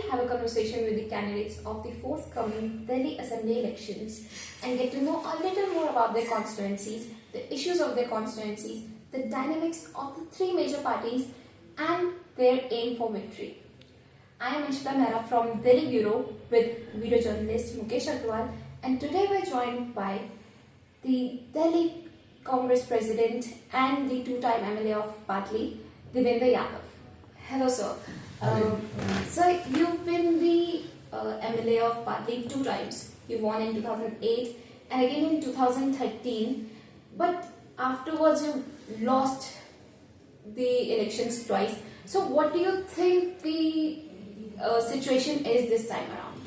have a conversation with the candidates of the forthcoming Delhi Assembly elections and get to know a little more about their constituencies, the issues of their constituencies, the dynamics of the three major parties and their aim for victory. I am Anshita Mehra from Delhi Bureau with video journalist Mukesh Agrawal, and today we are joined by the Delhi Congress President and the two-time MLA of Badli, Devender Yadav. Hello, sir. Sir, you've been the MLA of Badli 2 times. You won in 2008 and again in 2013. But afterwards, you lost the elections twice. So, what do you think the situation is this time around?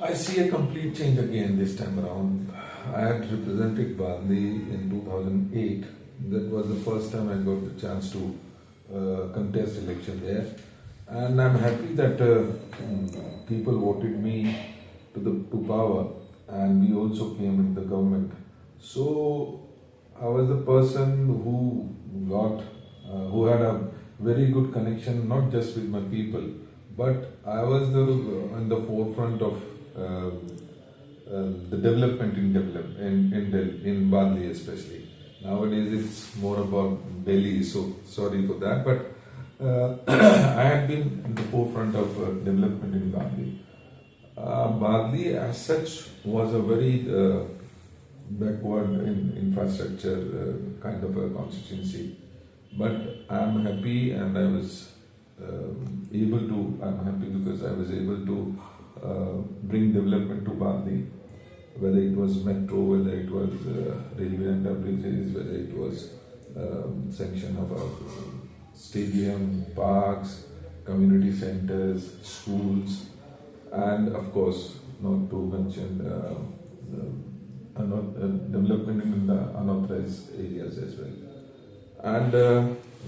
I see a complete change again this time around. I had represented Badli in 2008. That was the first time I got the chance to contest election there, and I'm happy that people voted me to power, and we also came in the government. So I was the person who had a very good connection, not just with my people, but I was in the forefront of the development in Badli especially. Nowadays it's more about Delhi, so sorry for that, but I had been in the forefront of development in Badli. Badli as such was a very backward in infrastructure kind of a constituency, but I'm happy and I'm happy because I was able to bring development to Badli. Whether it was metro, whether it was railway underbridges, whether it was sanction of a stadium, parks, community centers, schools, and of course, not to mention development in the unauthorized areas as well. And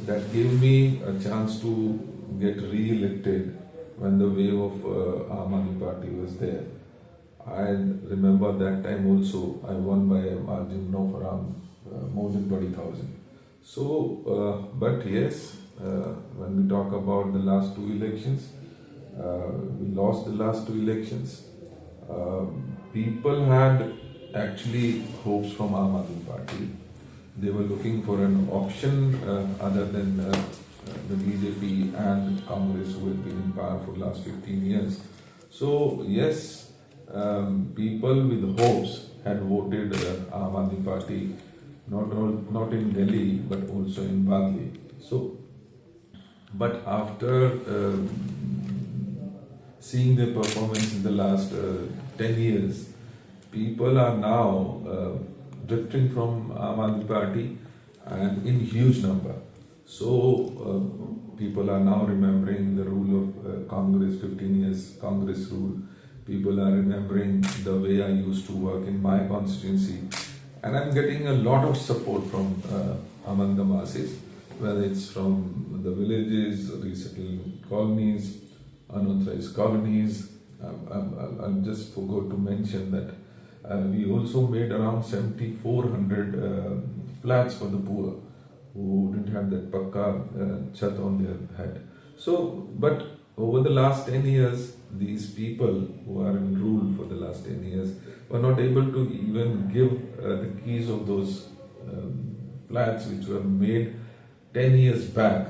that gave me a chance to get re-elected when the wave of Aam Aadmi Party was there. I remember that time also I won by a margin of around more than 20,000. So, but yes, when we talk about the last 2 elections, we lost the last 2 elections. People had actually hopes from Aam Aadmi Party. They were looking for an option other than the BJP and Congress, who had been in power for the last 15 years. So yes, people with hopes had voted Aam Aadmi Party, not in Delhi but also in Badli. So, but after seeing their performance in the last 10 years, people are now drifting from Aam Aadmi Party and in huge number. So people are now remembering the rule of Congress, 15 years Congress rule. People are remembering the way I used to work in my constituency, and I'm getting a lot of support from among the masses, whether it's from the villages, resettled colonies, unauthorized colonies. I just forgot to mention that we also made around 7,400 flats for the poor who didn't have that pakka chat on their head. So, but over the last 10 years, these people who are in rule for the last 10 years were not able to even give the keys of those flats which were made 10 years back,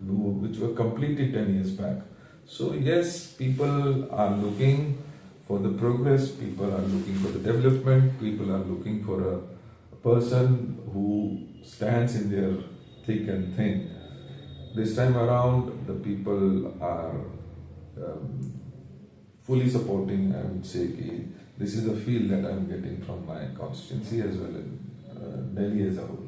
which were completed 10 years back. So yes, people are looking for the progress, people are looking for the development, people are looking for a person who stands in their thick and thin. This time around, the people are fully supporting. I would say this is a feel that I'm getting from my constituency as well as Delhi as a whole.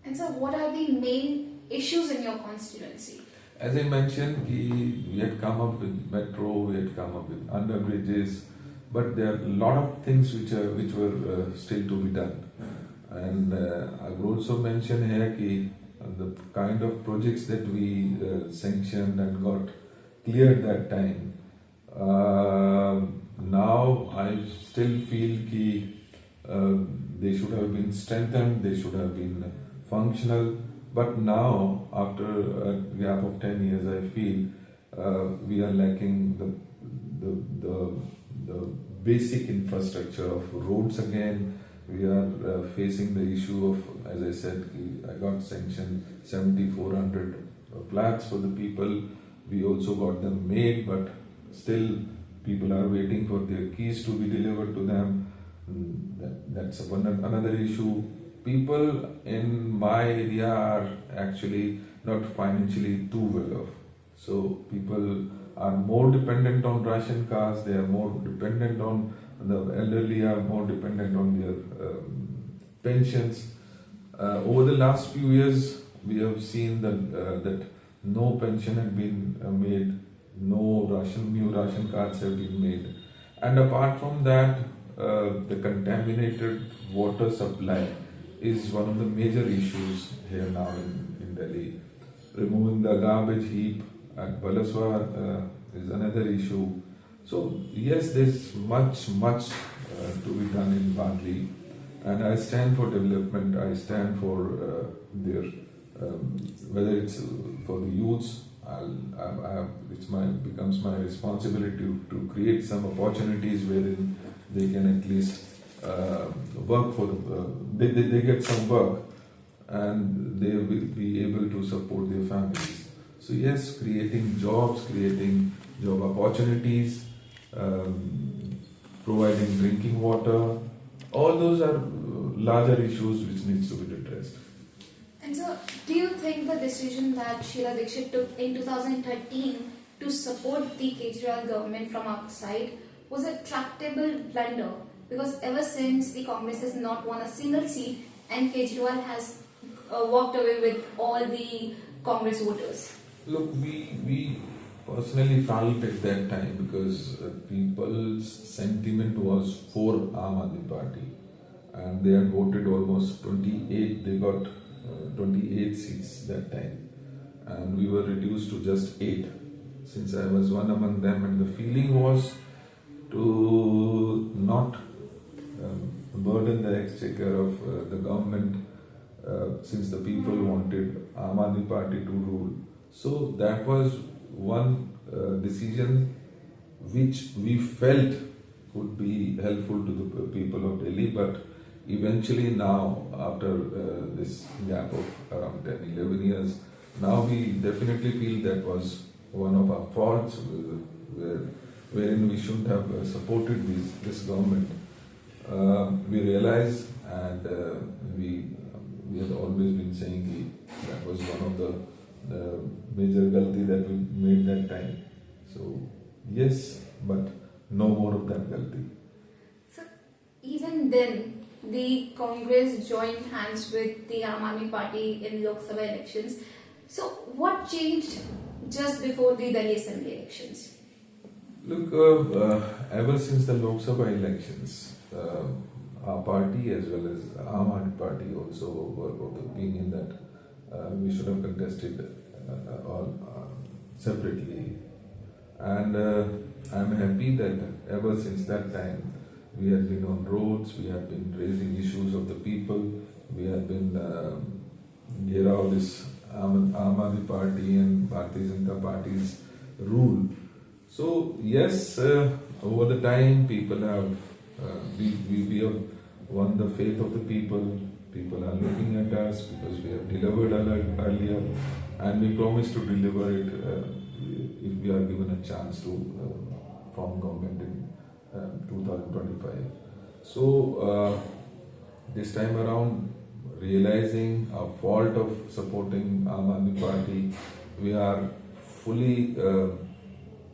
And so, what are the main issues in your constituency? As I mentioned, we had come up with metro, we had come up with underbridges, but there are a lot of things which were still to be done. And I would also mention here the kind of projects that we sanctioned and got cleared that time. Now I still feel they should have been strengthened, they should have been functional, but now after a gap of 10 years I feel we are lacking the basic infrastructure of roads again. We are facing the issue of, as I said, I got sanctioned 7,400 flats for the people. We also got them made, but still people are waiting for their keys to be delivered to them. That's another issue. People in my area are actually not financially too well off. So people are more dependent on ration cards, they are more dependent on the elderly, are more dependent on their pensions. Over the last few years, we have seen that no pension had been made, no new ration cards have been made. And apart from that, the contaminated water supply is one of the major issues here now in Delhi. Removing the garbage heap at Balaswar is another issue. So yes, there's much to be done in Badli, and I stand for development. I stand for their whether it's for the youths. Becomes my responsibility to create some opportunities wherein they can at least work for they get some work and they will be able to support their families. So yes, creating jobs, creating job opportunities, providing drinking water, all those are larger issues which needs to be addressed. And so, do you think the decision that Sheila Dikshit took in 2013 to support the Kejriwal government from outside was a tractable blunder? Because ever since the Congress has not won a single seat and Kejriwal has walked away with all the Congress voters. Look, we personally felt at that time because people's sentiment was for Aam Aadmi Party, and they had voted almost 28. They got 28 seats that time, and we were reduced to just 8. Since I was one among them, and the feeling was to not burden the exchequer of the government, since the people wanted Aam Aadmi Party to rule. So that was one decision which we felt would be helpful to the people of Delhi, but eventually now, after this gap of around 10-11 years, now we definitely feel that was one of our faults, wherein we shouldn't have supported this government. We realize, and we had always been saying that was one of the major galti that we made that time. So yes, but no more of that galti. So even then, the Congress joined hands with the Aam Aadmi Party in Lok Sabha elections. So what changed just before the Delhi Assembly elections? Look, ever since the Lok Sabha elections, our party as well as Aam Aadmi Party also were of the opinion that we should have contested all separately. And I'm happy that ever since that time, we have been on roads, we have been raising issues of the people, we have been here all this Aam Aadmi Party and Bharatiya Janata Party's rule. So yes, over the time, people have we have won the faith of the people. People are looking at us because we have delivered earlier, and we promise to deliver it if we are given a chance to form government in 2025. So this time around, realizing our fault of supporting Aam Aadmi Party, we are fully,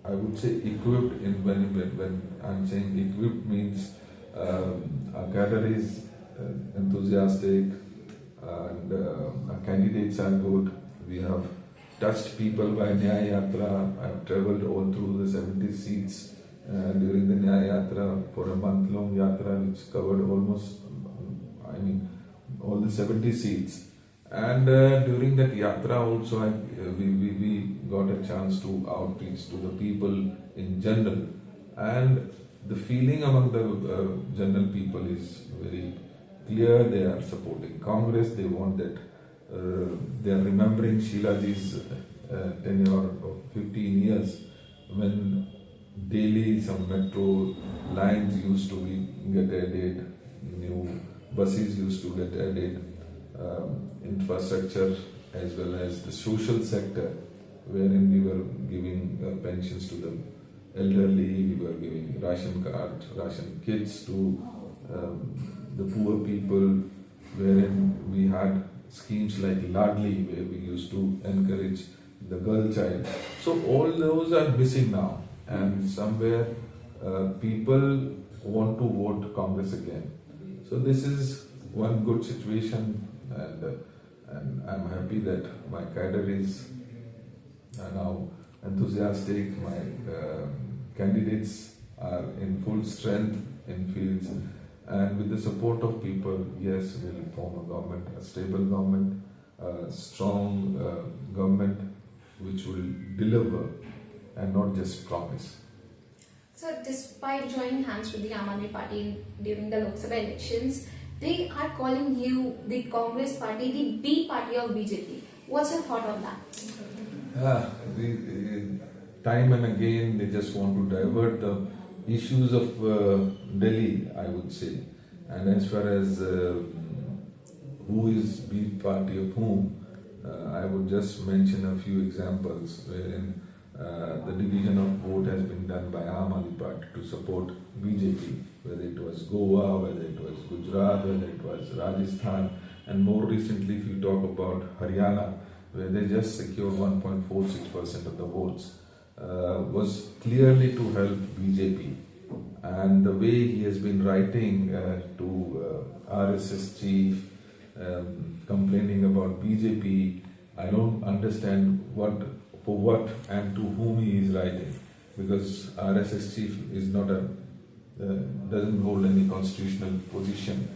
I would say, equipped. When I'm saying equipped means our cadre is enthusiastic and our candidates are good. We have touched people by Nyaya Yatra. I have travelled all through the 70 seats during the Nyaya Yatra for a month-long yatra, which covered almost, all the 70 seats. And during that yatra also, we got a chance to outreach to the people in general. And the feeling among the general people is very clear. They are supporting Congress. They want that. They are remembering Sheila ji's tenure of 15 years, when daily some metro lines used to get added, new buses used to get added, infrastructure as well as the social sector, wherein we were giving pensions to the elderly, we were giving ration kits to the poor people, wherein we had schemes like Ladli, where we used to encourage the girl child. So all those are missing now, and somewhere people want to vote Congress again. So this is one good situation, and I'm happy that my cadre is now enthusiastic. My candidates are in full strength in fields, and with the support of people, yes, we'll form a government, a stable government, a strong government which will deliver and not just promise. So, despite joining hands with the Aam Aadmi Party during the Lok Sabha elections, they are calling you, the Congress Party, the B party of BJP. What's your thought on that? Time and again, they just want to divert the issues of Delhi, I would say. And as far as who is B party of whom, I would just mention a few examples wherein the division of vote has been done by Aam Aadmi Party to support BJP, whether it was Goa, whether it was Gujarat, whether it was Rajasthan, and more recently if you talk about Haryana, where they just secured 1.46% of the votes, was clearly to help BJP. And the way he has been writing to RSS chief, complaining about BJP, I don't understand for what and to whom he is writing, because RSS chief is not doesn't hold any constitutional position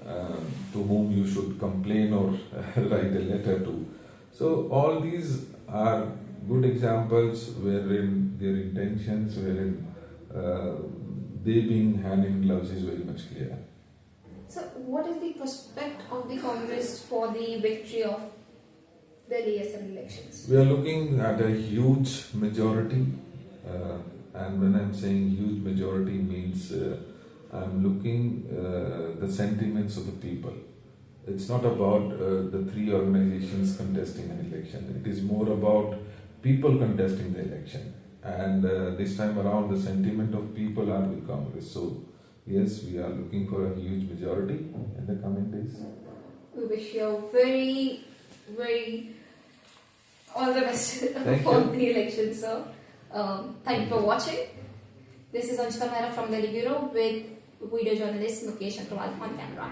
to whom you should complain or write a letter to. So all these are good examples wherein their intentions, wherein they being hand in gloves is very much clear. So, what is the prospect of the Congress for the victory of Delhi Assembly elections? We are looking at a huge majority, and when I'm saying huge majority means I'm looking the sentiments of the people. It's not about the three organizations contesting an election. It is more about people contesting the election. And this time around, the sentiment of people are with Congress. So, yes, we are looking for a huge majority in the coming days. We wish you very, very all the best for the election, sir. Thank you for watching. This is Anshita Mehra from Delhi Bureau with video journalist Mukesh Agrawal on camera.